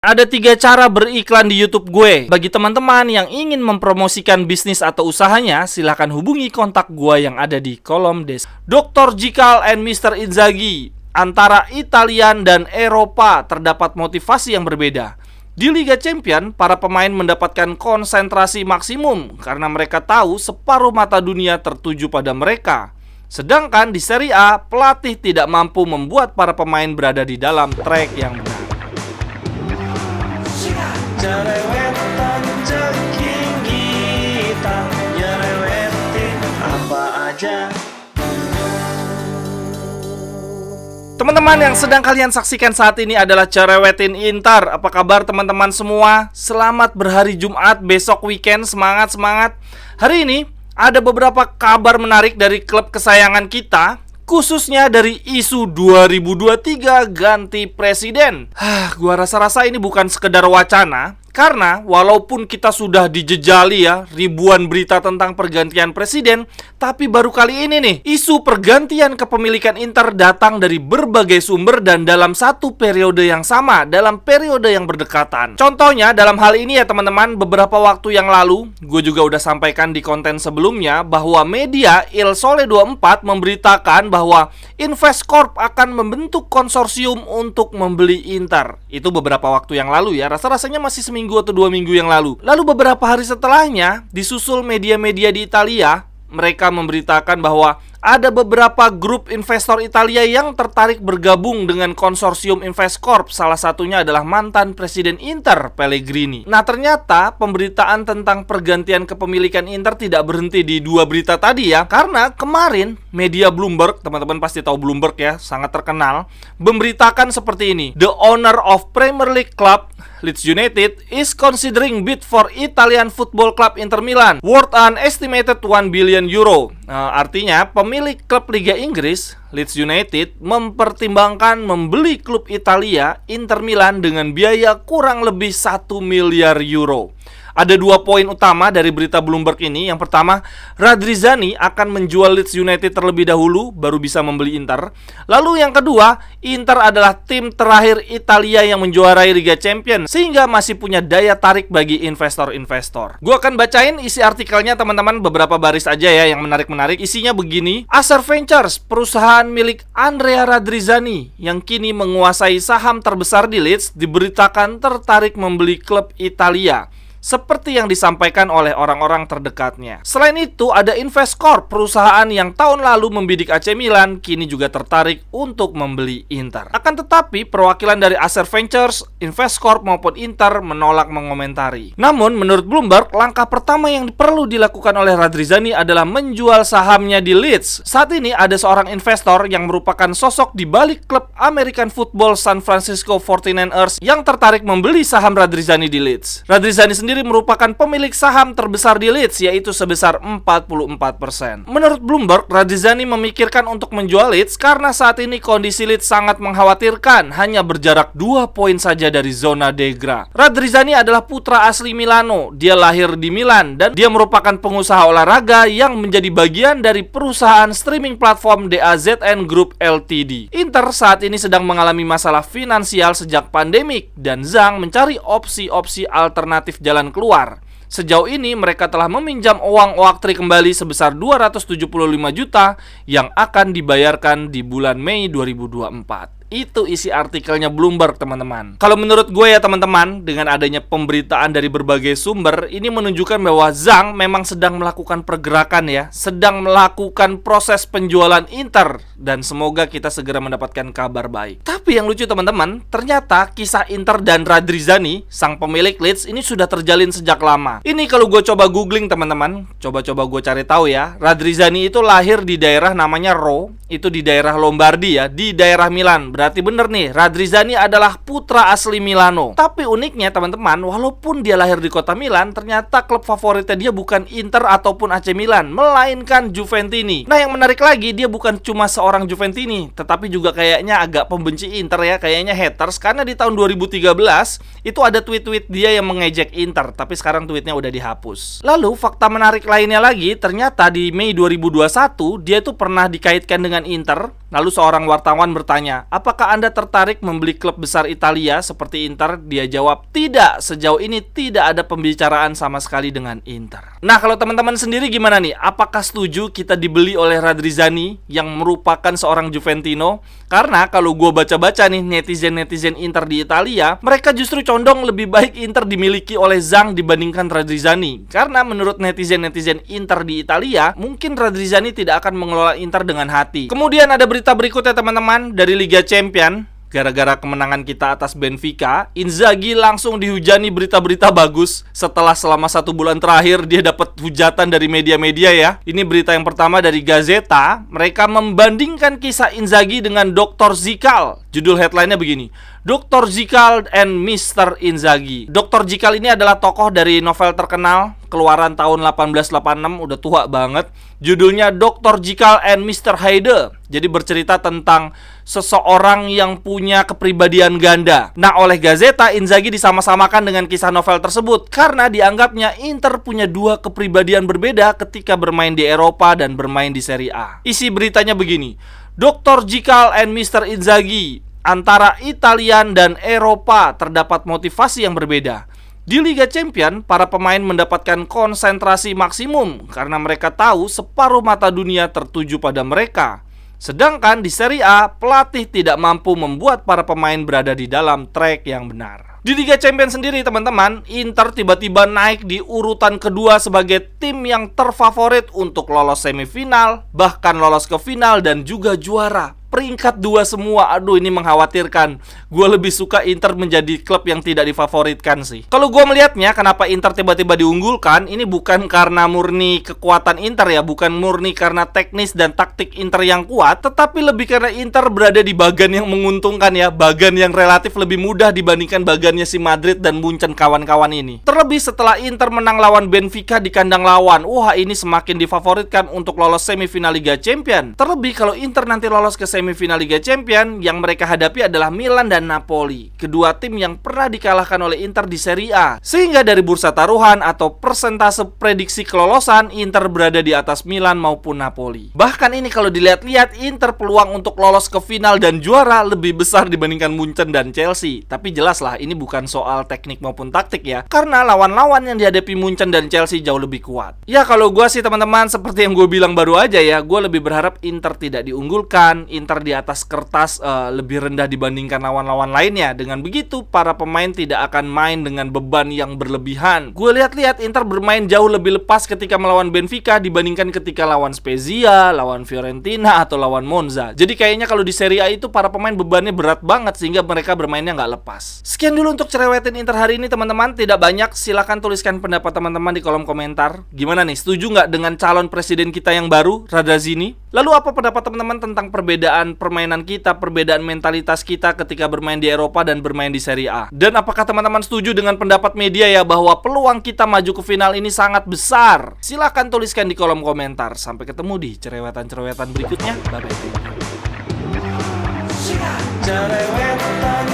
Ada 3 cara beriklan di YouTube gue. Bagi teman-teman yang ingin mempromosikan bisnis atau usahanya, silahkan hubungi kontak gue yang ada di kolom deskripsi. Dr. Jikal and Mr. Inzaghi. Antara Italian dan Eropa terdapat motivasi yang berbeda. Di Liga Champions, para pemain mendapatkan konsentrasi maksimum karena mereka tahu separuh mata dunia tertuju pada mereka. Sedangkan di Serie A, pelatih tidak mampu membuat para pemain berada di dalam track yang benar. Jerewetan ceking kita, nyerewetin apa aja. Teman-teman yang sedang kalian saksikan saat ini adalah Cerewetin Inter. Apa kabar teman-teman semua? Selamat berhari Jumat, besok weekend, semangat-semangat. Hari ini ada beberapa kabar menarik dari klub kesayangan kita, khususnya dari isu 2023 ganti presiden. Gua rasa-rasa ini bukan sekedar wacana. Karena walaupun kita sudah dijejali ya ribuan berita tentang pergantian presiden, tapi baru kali ini nih isu pergantian kepemilikan Inter datang dari berbagai sumber dan dalam satu periode yang sama, dalam periode yang berdekatan. Contohnya dalam hal ini ya teman-teman, beberapa waktu yang lalu gue juga udah sampaikan di konten sebelumnya bahwa media Il Sole 24 memberitakan bahwa Investcorp akan membentuk konsorsium untuk membeli Inter. Itu beberapa waktu yang lalu ya, rasa-rasanya masih seminggu atau 2 minggu yang lalu. Lalu beberapa hari setelahnya, disusul media-media di Italia, mereka memberitakan bahwa ada beberapa grup investor Italia yang tertarik bergabung dengan konsorsium Investcorp. Salah satunya adalah mantan presiden Inter, Pellegrini. Nah ternyata pemberitaan tentang pergantian kepemilikan Inter tidak berhenti di 2 berita tadi ya. Karena kemarin media Bloomberg, teman-teman pasti tahu Bloomberg ya, sangat terkenal, memberitakan seperti ini. The owner of Premier League club Leeds United is considering bid for Italian football club Inter Milan worth an estimated 1 billion euro. Artinya pemilik klub Liga Inggris Leeds United mempertimbangkan membeli klub Italia Inter Milan dengan biaya kurang lebih 1 miliar euro. Ada 2 poin utama dari berita Bloomberg ini. Yang pertama, Radrizzani akan menjual Leeds United terlebih dahulu, baru bisa membeli Inter. Lalu yang kedua, Inter adalah tim terakhir Italia yang menjuarai Liga Champions, sehingga masih punya daya tarik bagi investor-investor. Gue akan bacain isi artikelnya teman-teman, beberapa baris aja ya yang menarik-menarik. Isinya begini: Acer Ventures, perusahaan milik Andrea Radrizzani yang kini menguasai saham terbesar di Leeds, diberitakan tertarik membeli klub Italia, seperti yang disampaikan oleh orang-orang terdekatnya. Selain itu, ada Investcorp, perusahaan yang tahun lalu membidik AC Milan, kini juga tertarik untuk membeli Inter. Akan tetapi, perwakilan dari Acer Ventures, Investcorp maupun Inter menolak mengomentari. Namun, menurut Bloomberg, langkah pertama yang perlu dilakukan oleh Radrizzani adalah menjual sahamnya di Leeds. Saat ini ada seorang investor yang merupakan sosok di balik klub American Football San Francisco 49ers yang tertarik membeli saham Radrizzani di Leeds. Radrizzani sendiri merupakan pemilik saham terbesar di Leeds, yaitu sebesar 44%. Menurut Bloomberg, Radrizzani memikirkan untuk menjual Leeds karena saat ini kondisi Leeds sangat mengkhawatirkan, hanya berjarak 2 poin saja dari zona degra. Radrizzani adalah putra asli Milano. Dia lahir di Milan dan dia merupakan pengusaha olahraga yang menjadi bagian dari perusahaan streaming platform DAZN Group Ltd. Inter saat ini sedang mengalami masalah finansial sejak pandemik dan Zhang mencari opsi-opsi alternatif jalan keluar. Sejauh ini mereka telah meminjam uang Oaktree kembali sebesar 275 juta yang akan dibayarkan di bulan Mei 2024. Itu isi artikelnya Bloomberg teman-teman. Kalau menurut gue ya teman-teman, dengan adanya pemberitaan dari berbagai sumber, ini menunjukkan bahwa Zhang memang sedang melakukan pergerakan ya, sedang melakukan proses penjualan Inter, dan semoga kita segera mendapatkan kabar baik. Tapi yang lucu teman-teman, ternyata kisah Inter dan Radrizzani, sang pemilik Leeds, ini sudah terjalin sejak lama. Ini kalau gue coba googling teman-teman, coba gue cari tahu ya. Radrizzani itu lahir di daerah namanya Ro, itu di daerah Lombardi ya, di daerah Milan. Berarti bener nih, Radrizzani adalah putra asli Milano. Tapi uniknya teman-teman, walaupun dia lahir di kota Milan, ternyata klub favoritnya dia bukan Inter ataupun AC Milan, melainkan Juventini. Nah yang menarik lagi, dia bukan cuma seorang Juventini, tetapi juga kayaknya agak pembenci Inter ya, kayaknya haters. Karena di tahun 2013, itu ada tweet-tweet dia yang mengejek Inter, tapi sekarang tweetnya udah dihapus. Lalu fakta menarik lainnya lagi, ternyata di Mei 2021, dia itu pernah dikaitkan dengan Inter Lalu seorang wartawan bertanya, apakah Anda tertarik membeli klub besar Italia seperti Inter? Dia jawab, tidak, sejauh ini tidak ada pembicaraan sama sekali dengan Inter. Nah, kalau teman-teman sendiri gimana nih? Apakah setuju kita dibeli oleh Radrizzani yang merupakan seorang Juventino? Karena kalau gue baca-baca nih netizen-netizen Inter di Italia, mereka justru condong lebih baik Inter dimiliki oleh Zhang dibandingkan Radrizzani. Karena menurut netizen-netizen Inter di Italia, mungkin Radrizzani tidak akan mengelola Inter dengan hati. Kemudian ada berita berikutnya teman-teman dari Liga Champions. Gara-gara kemenangan kita atas Benfica, Inzaghi langsung dihujani berita-berita bagus. Setelah selama 1 bulan terakhir dia dapat hujatan dari media-media ya. Ini berita yang pertama dari Gazzetta. Mereka membandingkan kisah Inzaghi dengan Dr. Zikal. Judul headline-nya begini, Dr. Zikal and Mr. Inzaghi. Dr. Zikal ini adalah tokoh dari novel terkenal keluaran tahun 1886, udah tua banget. Judulnya Dr. Zikal and Mr. Hyde. Jadi bercerita tentang seseorang yang punya kepribadian ganda. Nah, oleh Gazzetta, Inzaghi disama-samakan dengan kisah novel tersebut karena dianggapnya Inter punya 2 kepribadian berbeda ketika bermain di Eropa dan bermain di Serie A. Isi beritanya begini, Dr. Zikal and Mr. Inzaghi, antara Italian dan Eropa terdapat motivasi yang berbeda. Di Liga Champions, para pemain mendapatkan konsentrasi maksimum karena mereka tahu separuh mata dunia tertuju pada mereka. Sedangkan di Serie A, pelatih tidak mampu membuat para pemain berada di dalam track yang benar. Di Liga Champions sendiri teman-teman, Inter tiba-tiba naik di urutan kedua sebagai tim yang terfavorit untuk lolos semifinal, bahkan lolos ke final dan juga juara. Peringkat 2 semua, aduh ini mengkhawatirkan. Gue lebih suka Inter menjadi klub yang tidak difavoritkan sih. Kalau gue melihatnya, kenapa Inter tiba-tiba diunggulkan, ini bukan karena murni kekuatan Inter ya, bukan murni karena teknis dan taktik Inter yang kuat, tetapi lebih karena Inter berada di bagan yang menguntungkan ya, bagan yang relatif lebih mudah dibandingkan bagannya si Madrid dan Munchen kawan-kawan ini. Terlebih setelah Inter menang lawan Benfica di kandang lawan, wah ini semakin difavoritkan untuk lolos semifinal Liga Champions. Terlebih kalau Inter nanti lolos ke semifinal Liga Champions, yang mereka hadapi adalah Milan dan Napoli, kedua tim yang pernah dikalahkan oleh Inter di Serie A. Sehingga dari bursa taruhan atau persentase prediksi kelolosan, Inter berada di atas Milan maupun Napoli. Bahkan ini kalau dilihat-lihat, Inter peluang untuk lolos ke final dan juara lebih besar dibandingkan Munchen dan Chelsea. Tapi jelaslah ini bukan soal teknik maupun taktik ya, karena lawan-lawan yang dihadapi Munchen dan Chelsea jauh lebih kuat. Ya kalau gue sih teman-teman, seperti yang gue bilang baru aja ya, gue lebih berharap Inter tidak diunggulkan, Inter di atas kertas lebih rendah dibandingkan lawan-lawan lainnya. Dengan begitu para pemain tidak akan main dengan beban yang berlebihan. Gue lihat-lihat Inter bermain jauh lebih lepas ketika melawan Benfica dibandingkan ketika lawan Spezia, lawan Fiorentina atau lawan Monza. Jadi kayaknya kalau di Serie A itu para pemain bebannya berat banget sehingga mereka bermainnya nggak lepas. Sekian dulu untuk cerewetin Inter hari ini teman-teman. Tidak banyak, silahkan tuliskan pendapat teman-teman di kolom komentar. Gimana nih, setuju nggak dengan calon presiden kita yang baru, Radrizzani? Lalu apa pendapat teman-teman tentang perbedaan permainan kita, perbedaan mentalitas kita ketika bermain di Eropa dan bermain di Serie A? Dan apakah teman-teman setuju dengan pendapat media ya bahwa peluang kita maju ke final ini sangat besar? Silahkan tuliskan di kolom komentar. Sampai ketemu di cerewetan-cerewetan berikutnya. Bye-bye. Cerewetan